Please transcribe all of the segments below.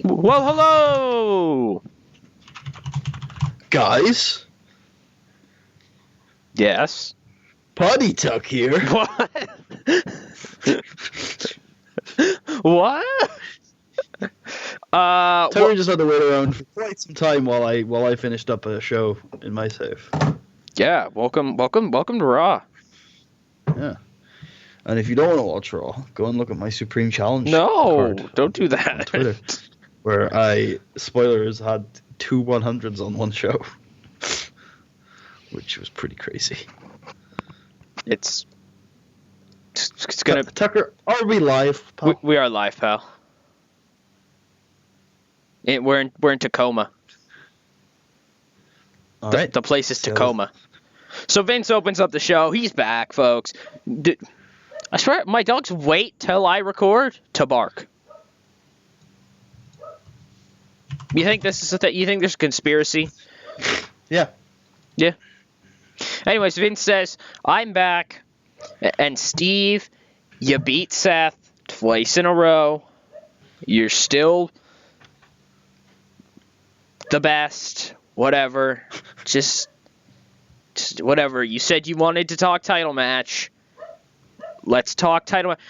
Well, hello! Guys, Yes. Potty Tuck here. What? What? Terry just had to wait around for quite some time while I finished up a show in my save. Yeah, welcome to Raw. Yeah. And if you don't want to watch Raw, go and look at my Supreme Challenge No, card don't do on that. Twitter, where I, spoilers, had 2 100s on one show, which was pretty crazy. It's gonna. Tucker, are we live, pal? We are live, pal. We're in Tacoma. All right. The place is Tacoma. So Vince opens up the show. He's back, folks. I swear, my dogs wait till I record to bark. You think this is you think there's a conspiracy? Yeah. Yeah. Anyways, Vince says, I'm back. And Steve, you beat Seth twice in a row. You're still the best. Whatever. Just whatever. You said you wanted to talk title match. Let's talk title match.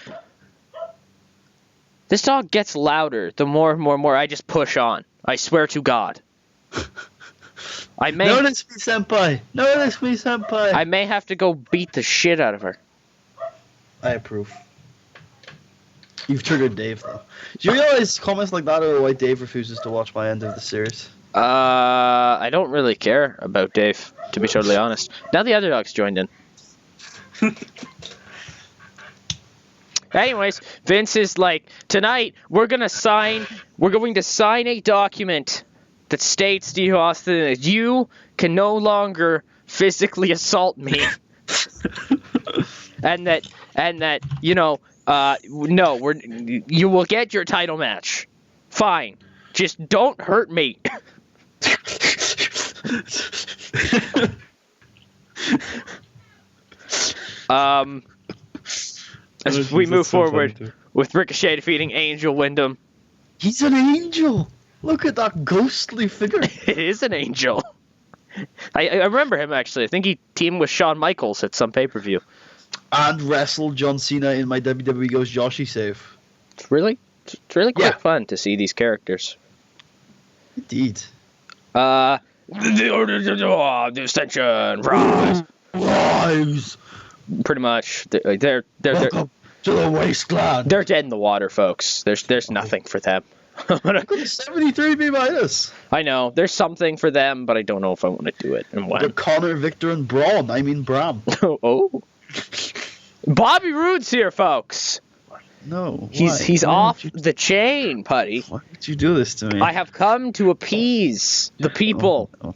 This dog gets louder the more I just push on. I swear to God. Notice me, senpai. Notice me, senpai. I may have to go beat the shit out of her. I approve. You've triggered Dave, though. Do you realize comments like that are why Dave refuses to watch my end of the series? I don't really care about Dave, to be totally honest. Now the other dog's joined in. Anyways, Vince is like, tonight we're going to sign a document that states to you, Austin, that you can no longer physically assault me. and that, you know, no, you will get your title match. Fine. Just don't hurt me. As we move forward with Ricochet defeating Angel Wyndham. He's an angel! Look at that ghostly figure. It is an angel. I remember him, actually. I think he teamed with Shawn Michaels at some pay-per-view. And wrestled John Cena in my WWE Goes Joshi save. It's really quite fun to see these characters. Indeed. The Ascension, rise! Rise! Pretty much. They're Welcome to the wasteland. They're dead in the water, folks. There's nothing for them. How could 73 be minus? I know. There's something for them, but I don't know if I want to do it and when. They're Connor, Victor, and Braun. I mean Bram. Oh. Bobby Roode's here, folks. No. He's off the chain, Putty. Why would you do this to me? I have come to appease the people. Oh.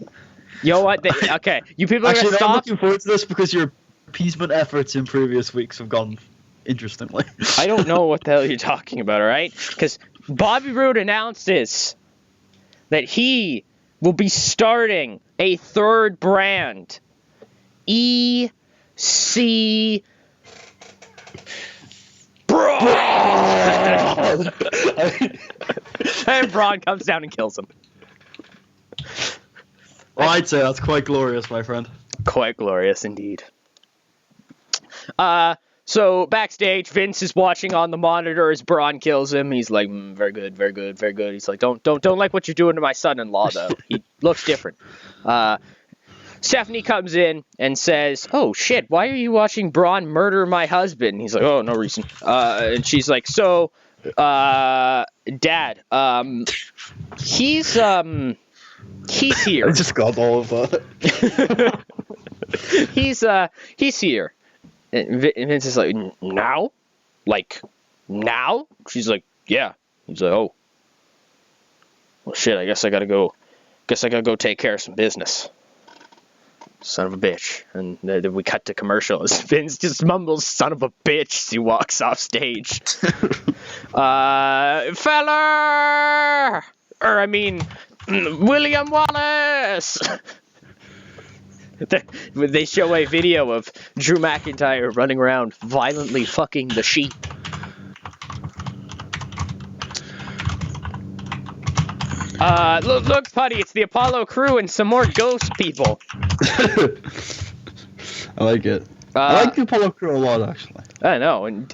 You know what? Okay, you people are Actually, going to I'm stop. looking forward to this because your appeasement efforts in previous weeks have gone interestingly. I don't know what the hell you're talking about, all right? Because Bobby Roode announces that he will be starting a third brand. EC Braun! And Braun comes down and kills him. Well, I'd say that's quite glorious, my friend. Quite glorious indeed. So backstage, Vince is watching on the monitor as Braun kills him. He's like, very good, very good, very good. He's like, don't like what you're doing to my son-in-law, though. He looks different. Stephanie comes in and says, oh shit, why are you watching Braun murder my husband? He's like, oh, no reason. And she's like, so, Dad, he's here. I just got all of that. He's here. And Vince is like, now? Like, now? She's like, yeah. He's like, oh. Well, shit, I guess I gotta go take care of some business. Son of a bitch. And then we cut to commercials. Vince just mumbles, son of a bitch, as he walks off stage. Feller! Or, I mean, William Wallace! They show a video of Drew McIntyre running around violently fucking the sheep. Look, Putty, it's the Apollo crew and some more ghost people. I like it. I like the Apollo crew a lot, actually. I know, and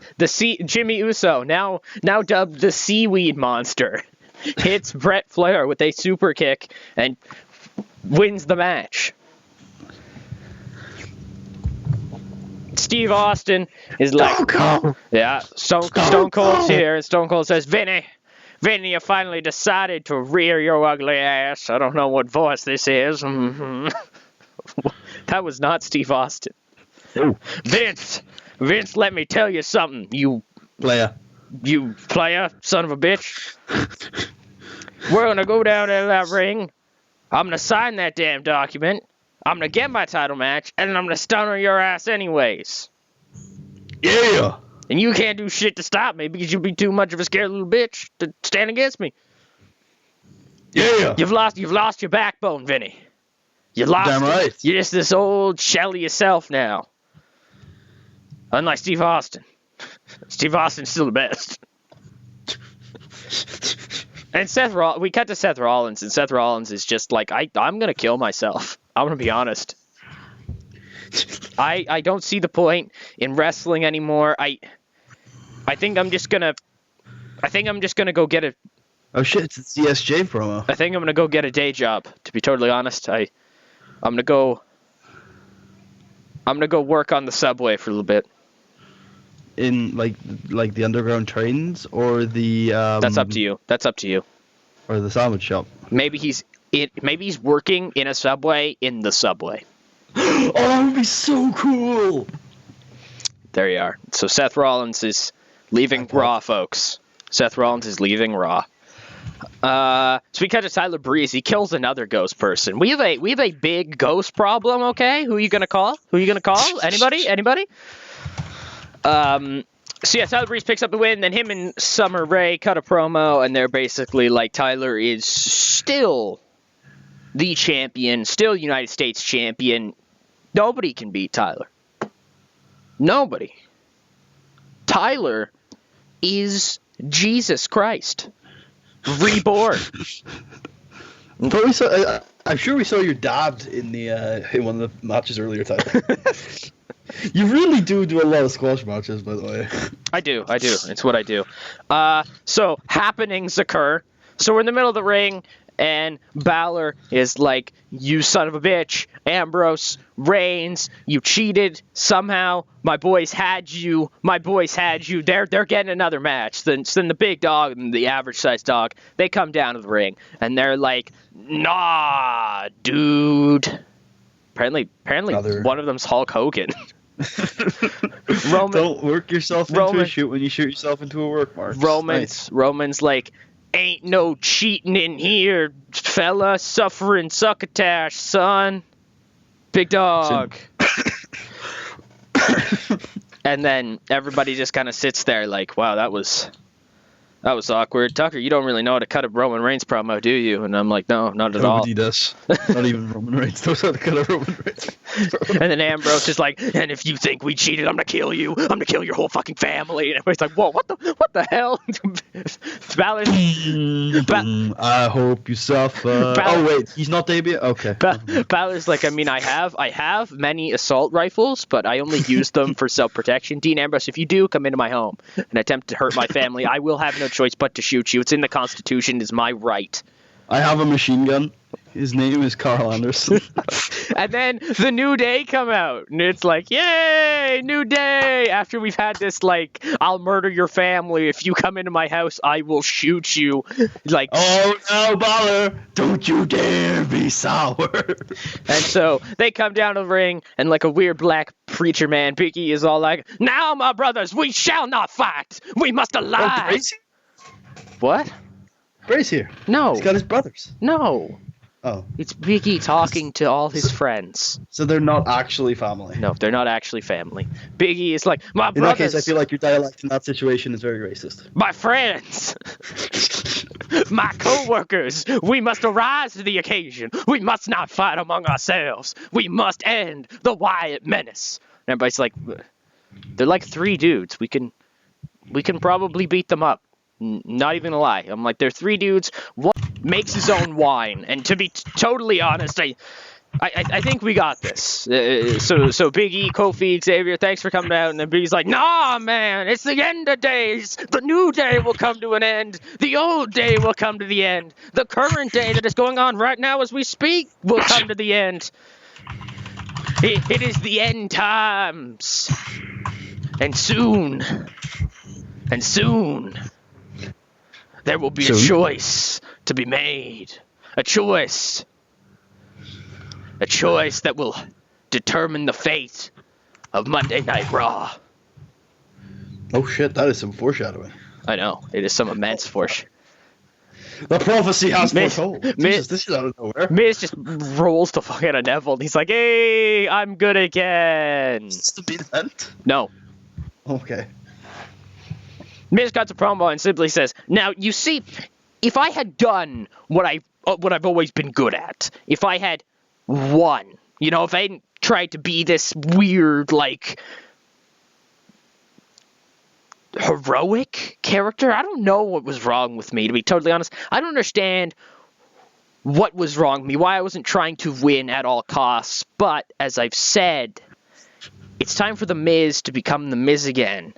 Jimmy Uso, now dubbed the Seaweed Monster, hits Brett Flair with a super kick and wins the match. Steve Austin is like, yeah, Stone Cold's here, and Stone Cold says, Vinny, you finally decided to rear your ugly ass. I don't know what voice this is. That was not Steve Austin. Oh. Vince, let me tell you something, you player, son of a bitch. We're gonna go down in that ring. I'm gonna sign that damn document. I'm gonna get my title match, and I'm gonna stun your ass anyways. Yeah. And you can't do shit to stop me because you'll be too much of a scared little bitch to stand against me. Yeah. You've lost your backbone, Vinny. You lost Damn it. right. You're just this old shell of yourself now. Unlike Steve Austin. Steve Austin's still the best. And we cut to Seth Rollins, and Seth Rollins is just like, I'm going to kill myself. I'm going to be honest. I don't see the point in wrestling anymore. I think I'm just going to go get a... Oh shit, it's a CSJ promo. I think I'm going to go get a day job, to be totally honest. I'm going to go work on the subway for a little bit. In like the underground trains or the That's up to you. Or the sandwich shop. Maybe he's working in a subway in the subway. Oh, that would be so cool. There you are. So Seth Rollins is leaving Raw, folks. Seth Rollins is leaving Raw. So we cut to Tyler Breeze. He kills another ghost person. We have a big ghost problem. Okay, who are you gonna call? Anybody? So yeah, Tyler Breeze picks up the win, then him and Summer Rae cut a promo, and they're basically like, Tyler is still the champion, still United States champion. Nobody can beat Tyler. Nobody. Tyler is Jesus Christ. Reborn. I'm sure we saw your dad in one of the matches earlier, Tyler. You really do a lot of squash matches, by the way. I do. It's what I do. So happenings occur. So we're in the middle of the ring, and Balor is like, you son of a bitch, Ambrose, Reigns, you cheated somehow. My boys had you. They're getting another match. Then the big dog and the average sized dog, they come down to the ring, and they're like, nah, dude. Apparently, one of them's Hulk Hogan. Don't work yourself into a shoot when you shoot yourself into a work mark. Roman's like, ain't no cheating in here, fella. Suffering succotash, son. Big dog. And then everybody just kind of sits there like, wow, that was awkward. Tucker, you don't really know how to cut a Roman Reigns promo, do you? And I'm like, no, not at all. Nobody does. Not even Roman Reigns knows how to cut a Roman Reigns promo. And then Ambrose is like, and if you think we cheated, I'm gonna kill you. I'm gonna kill your whole fucking family. And everybody's like, whoa, what the hell? I hope you suffer. Oh wait, he's not debuting? Okay. Balor's like, I mean, I have many assault rifles, but I only use them for self-protection. Dean Ambrose, if you do come into my home and attempt to hurt my family, I will have no choice but to shoot you. It's in the Constitution. It's my right. I have a machine gun. His name is Carl Anderson. And then the New Day come out, and it's like, yay, New Day! After we've had this, like, I'll murder your family. If you come into my house, I will shoot you. Like, oh no, Balor! Don't you dare be sour! And so they come down to the ring, and like a weird black preacher man, Big E is all like, now, my brothers, we shall not fight. We must align. What? Bray's here. No. He's got his brothers. No. Oh. It's Big E talking to all his friends. So they're not actually family. No, they're not actually family. Big E is like, my brothers. In that case, I feel like your dialect in that situation is very racist. My friends. My co-workers. We must arise to the occasion. We must not fight among ourselves. We must end the Wyatt menace. And everybody's like, they're like 3 dudes. We can probably beat them up. Not even a lie. I'm like, they're 3 dudes. What? makes his own wine. And to be totally honest, I think we got this. So Big E, Kofi, Xavier, thanks for coming out. And then Big E's like, nah, man, it's the end of days. The new day will come to an end. The old day will come to the end. The current day that is going on right now as we speak will come to the end. It is the end times. And soon, there will be a choice to be made. A choice that will determine the fate of Monday Night Raw. Oh shit, that is some foreshadowing. I know, it is some immense foreshadowing. The prophecy has foretold. Jesus, this is out of nowhere. Miz just rolls the fuck out of Neville, and he's like, hey, I'm good again. Is this the main event? No. Okay. Miz cuts a promo and simply says, now, you see, if I had done what I've always been good at, if I had won, you know, if I hadn't tried to be this weird, like, heroic character, I don't know what was wrong with me, to be totally honest. I don't understand what was wrong with me, why I wasn't trying to win at all costs, but, as I've said, it's time for The Miz to become The Miz again.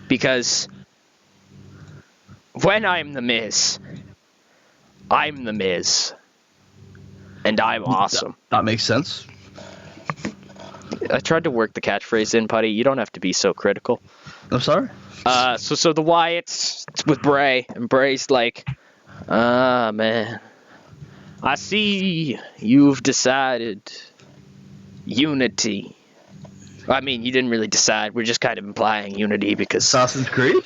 Because when I'm The Miz, I'm The Miz. And I'm awesome. That makes sense. I tried to work the catchphrase in, Putty. You don't have to be so critical. I'm sorry? So the Wyatts, it's with Bray. And Bray's like, man. I see you've decided unity. I mean, you didn't really decide. We're just kind of implying unity because... Assassin's Creed?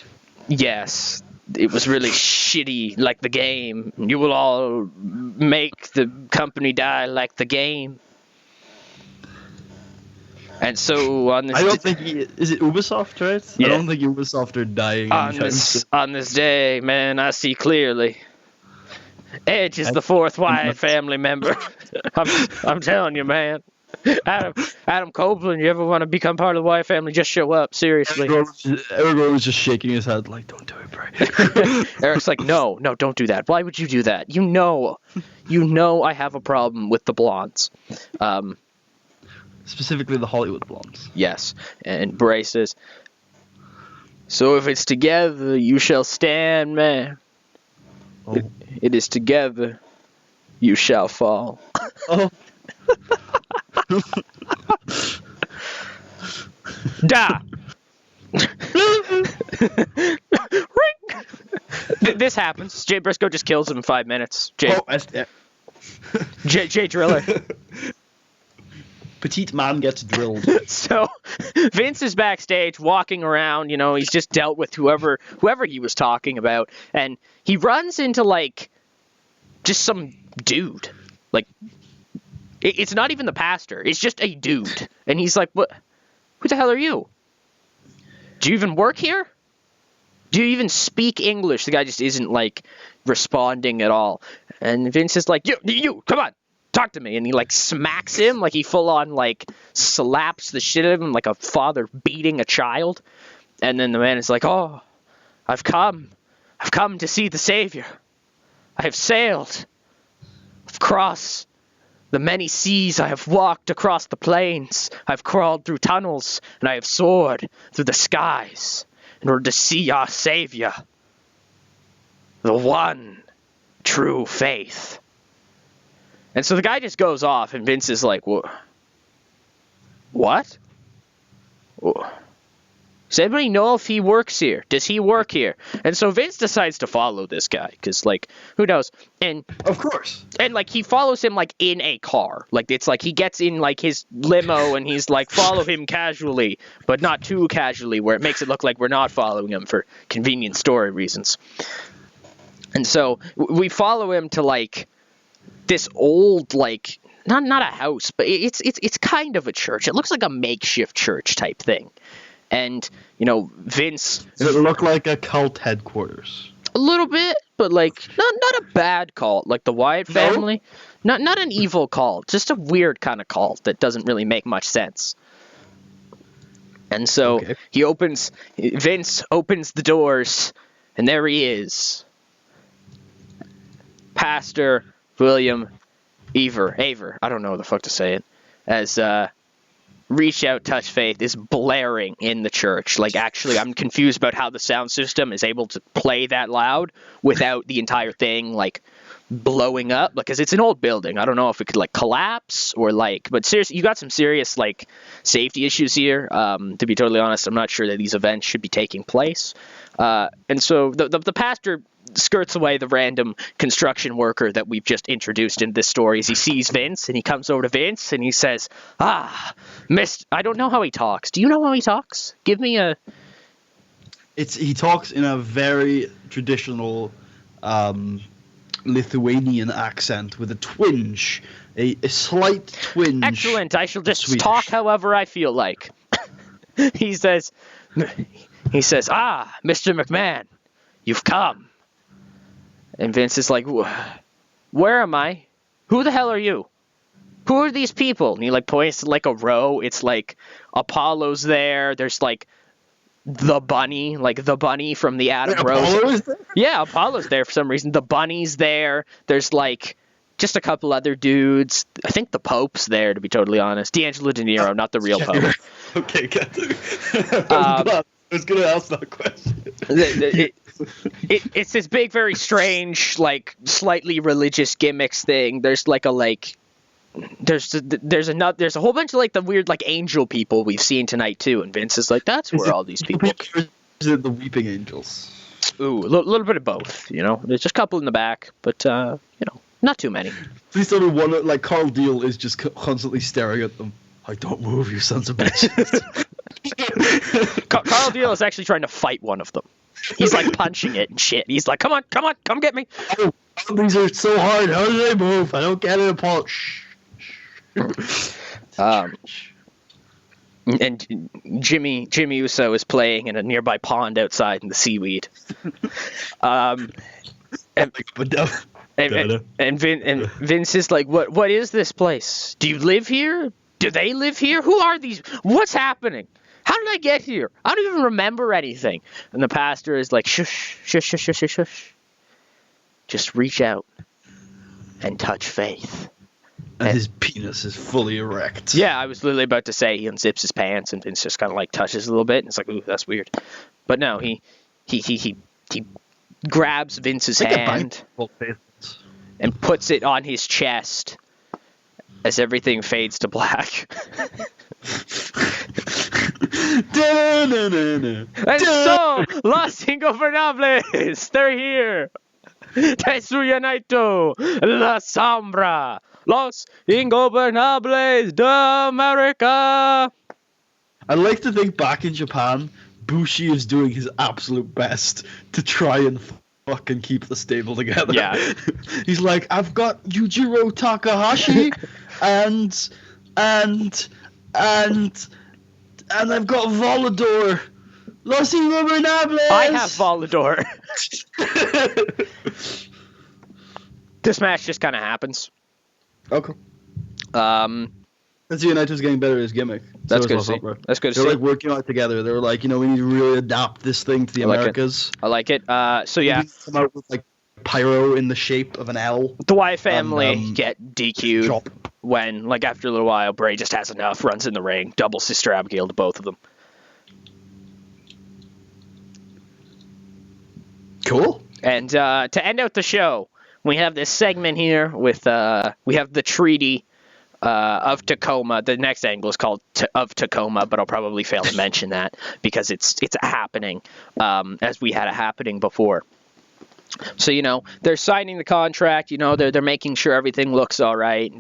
Yes. It was really shitty, like the game. You will all make the company die like the game. And so on this... I don't think... Is it Ubisoft, right? Yeah. I don't think Ubisoft are dying. On this day, man, I see clearly. Edge is the fourth Wyatt family member. I'm telling you, man. Adam Copeland, you ever want to become part of the Wyatt family, just show up, seriously. Everyone was just shaking his head like, don't do it, Bray. Eric's like, no, don't do that. Why would you do that? You know I have a problem with the blondes. Specifically the Hollywood blondes. Yes, and Bray says, so if it's together, you shall stand, man. Oh. It is together, you shall fall. Oh. Da. This happens. Jay Briscoe just kills him in 5 minutes. Jay Driller. Petite man gets drilled. So Vince is backstage walking around, you know, he's just dealt with whoever he was talking about, and he runs into like just some dude. Like it's not even the pastor, it's just a dude. And he's like, "What? Who the hell are you? Do you even work here? Do you even speak English?" The guy just isn't like responding at all. And Vince is like, you, come on, talk to me. And he like smacks him, like he full on like slaps the shit out of him like a father beating a child. And then the man is like, oh, I've come to see the Savior. I have sailed across the many seas, I have walked across the plains, I've crawled through tunnels, and I have soared through the skies in order to see our Savior, the one true faith. And so the guy just goes off, and Vince is like, what? Does anybody know if he works here? Does he work here? And so Vince decides to follow this guy, because, like, who knows? And of course. And, like, he follows him, like, in a car. Like, it's like he gets in, like, his limo, and he's like, follow him casually, but not too casually, where it makes it look like we're not following him for convenient story reasons. And so we follow him to, like, this old, like, not a house, but it's kind of a church. It looks like a makeshift church type thing. And, you know, Vince... Does it look like a cult headquarters? A little bit, but, like, not a bad cult. Like the Wyatt family. No? Not an evil cult. Just a weird kind of cult that doesn't really make much sense. And so Vince opens the doors, and there he is. Pastor William Aver, I don't know what the fuck to say it, as Reach Out, Touch Faith is blaring in the church. Like, actually, I'm confused about how the sound system is able to play that loud without the entire thing, like, blowing up, because it's an old building. I don't know if it could, like, collapse or, like, but seriously, you got some serious, like, safety issues here. To be totally honest, I'm not sure that these events should be taking place. And so the pastor skirts away the random construction worker that we've just introduced in this story as he sees Vince, and he comes over to Vince and he says, I don't know how he talks. Do you know how he talks? Give me a... He talks in a very traditional Lithuanian accent with a twinge, a slight twinge. Excellent. I shall just Swedish. talk however I feel like. He says, Mr. McMahon, you've come. And Vince is like, where am I? Who the hell are you? Who are these people? And he, like, points to, like, a row. It's like Apollo's there. There's, like, the bunny from the Adam Rose. Apollo is there? Yeah, Apollo's there for some reason. The bunny's there. There's, like, just a couple other dudes. I think the Pope's there, to be totally honest. D'Angelo De Niro, not the real Pope. Okay, got to. I was going to ask that question. It's this big, very strange, like, slightly religious gimmicks thing. There's, like, there's a whole bunch of, like, the weird, like, angel people we've seen tonight too, and Vince is like, that's where all these people. Is it the Weeping Angels? Ooh, a little bit of both, you know. There's just a couple in the back, but you know, not too many. Please tell me one, like, Carl Deal is just constantly staring at them. Like, don't move, you sons of bitches. Carl Deal is actually trying to fight one of them. He's, like, punching it and shit. He's like, come on, come get me. Oh, these are so hard. How do they move? I don't get it, Paul. Shh. And Jimmy Uso is playing in a nearby pond outside in the seaweed. And Vince is like, what is this place? Do you live here? Do they live here? Who are these? What's happening? How did I get here? I don't even remember anything. And the pastor is like, shush. Just reach out and touch faith. And his penis is fully erect. Yeah, I was literally about to say he unzips his pants and Vince just kind of, like, touches a little bit. And it's like, ooh, that's weird. But no, he grabs Vince's hand and puts it on his chest as everything fades to black. And so, Los Ingobernables, they're here. Tetsuya Naito, La Sombra, Los Ingobernables de America. I like to think back in Japan, Bushi is doing his absolute best to try and fucking keep the stable together. Yeah. He's like, I've got Yujiro Takahashi and I've got Volador. Los Ingobernables! I have Volador. This match just kind of happens. Okay. That's Naito's getting better at his gimmick. That's good to see. That's good to see. They're, like, working on it together. They were like, you know, we need to really adapt this thing to the Americas. I like it. So yeah. Come out with, like, pyro in the shape of an L. The Wyatt family get DQ'd drop. when, like, after a little while, Bray just has enough, runs in the ring, doubles Sister Abigail to both of them. Cool. And to end out the show, we have this segment here with we have the Treaty of Tacoma. The next angle is called of Tacoma, but I'll probably fail to mention that because it's happening as we had it happening before. So, you know, they're signing the contract. You know, they're making sure everything looks all right.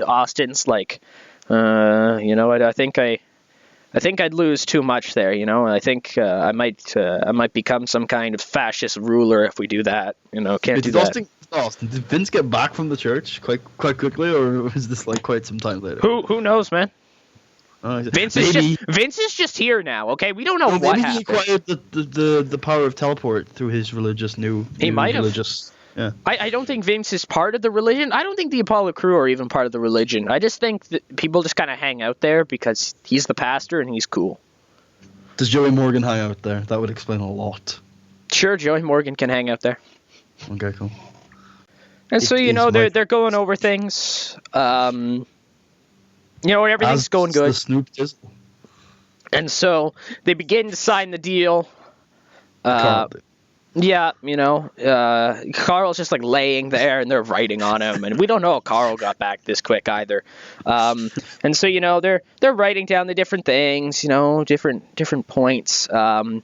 Austin's like, you know what? I think I'd lose too much there, you know. I think I might become some kind of fascist ruler if we do that. You know, can't do that. Austin, did Vince get back from the church quite quickly, or was this like quite some time later? Who knows, man? Vince is just here now. Okay, we don't know what happened. Maybe he acquired the power of teleport through his religious He might have. Yeah. I don't think Vince is part of the religion. I don't think the Apollo crew are even part of the religion. I just think that people just kind of hang out there because he's the pastor and he's cool. Does Joey Morgan hang out there? That would explain a lot. Sure, Joey Morgan can hang out there. Okay, cool. And so, It is my they're going over things. Everything's as going the good. Snoop Dizzle. And so they begin to sign the deal. Carl did. Yeah, Carl's just like laying there and they're writing on him, and we don't know how Carl got back this quick either. And so they're writing down the different things, different points. And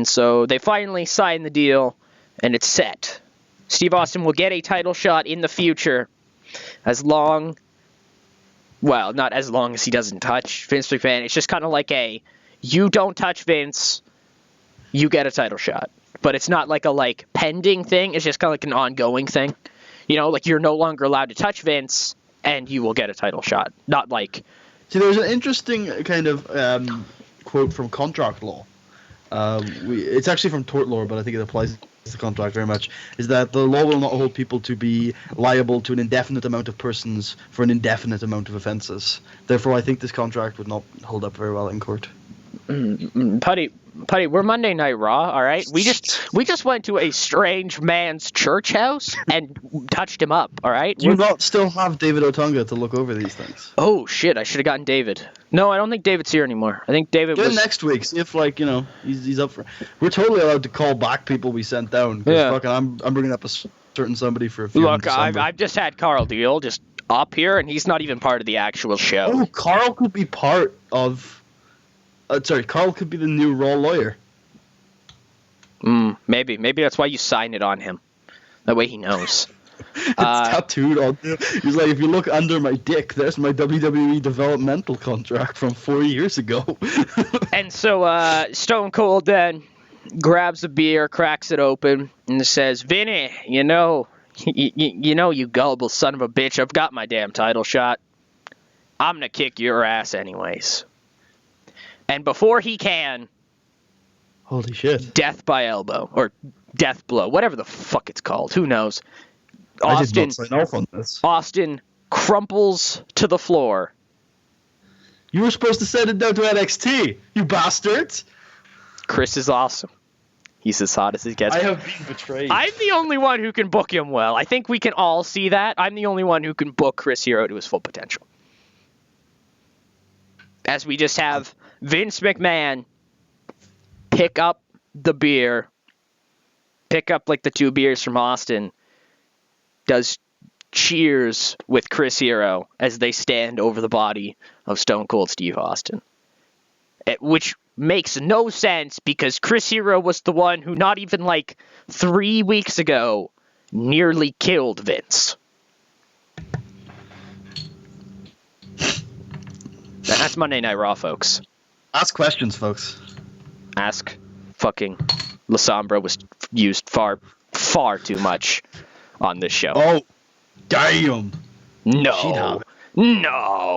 so they finally sign the deal, and it's set. Steve Austin will get a title shot in the future, not as long as he doesn't touch Vince McMahon. It's just kind of like you don't touch Vince, you get a title shot. But it's not like a pending thing. It's just kind of like an ongoing thing. You're no longer allowed to touch Vince, and you will get a title shot. Not like... See, there's an interesting kind of quote from contract law. It's actually from tort law, but I think it applies to the contract very much. Is that the law will not hold people to be liable to an indefinite amount of persons for an indefinite amount of offences. Therefore, I think this contract would not hold up very well in court. Putty, we're Monday Night Raw, all right? We just went to a strange man's church house and touched him up, all right? Do you not still have David Otunga to look over these things? Oh, shit, I should have gotten David. No, I don't think David's here anymore. I think David Get was... next week, see if, he's up for... We're totally allowed to call back people we sent down. Yeah. Fucking, I'm bringing up a certain somebody for a few Look, I've just had Carl Deal just up here, and he's not even part of the actual show. Oh, Carl could be part of... Carl could be the new Raw lawyer. Maybe that's why you sign it on him. That way he knows. It's tattooed on him. He's like, if you look under my dick, there's my WWE developmental contract from 4 years ago. And so Stone Cold then grabs a beer, cracks it open, and says, Vinny, you gullible son of a bitch, I've got my damn title shot. I'm going to kick your ass anyways. And before he can... Holy shit. Death by elbow, or death blow, whatever the fuck it's called. Who knows? I did not sign off on this. Austin crumples to the floor. You were supposed to send it down to NXT, you bastards! Chris is awesome. He's as hot as he gets. I have been betrayed. I'm the only one who can book him well. I think we can all see that. I'm the only one who can book Chris Hero to his full potential. As we just have Vince McMahon pick up the beer, pick up the 2 beers from Austin, does cheers with Chris Hero as they stand over the body of Stone Cold Steve Austin. Which makes no sense because Chris Hero was the one who not even 3 weeks ago nearly killed Vince. That's Monday Night Raw, folks. Ask questions, folks. Ask fucking La Sombra was used far, far too much on this show. Oh, damn. No. No.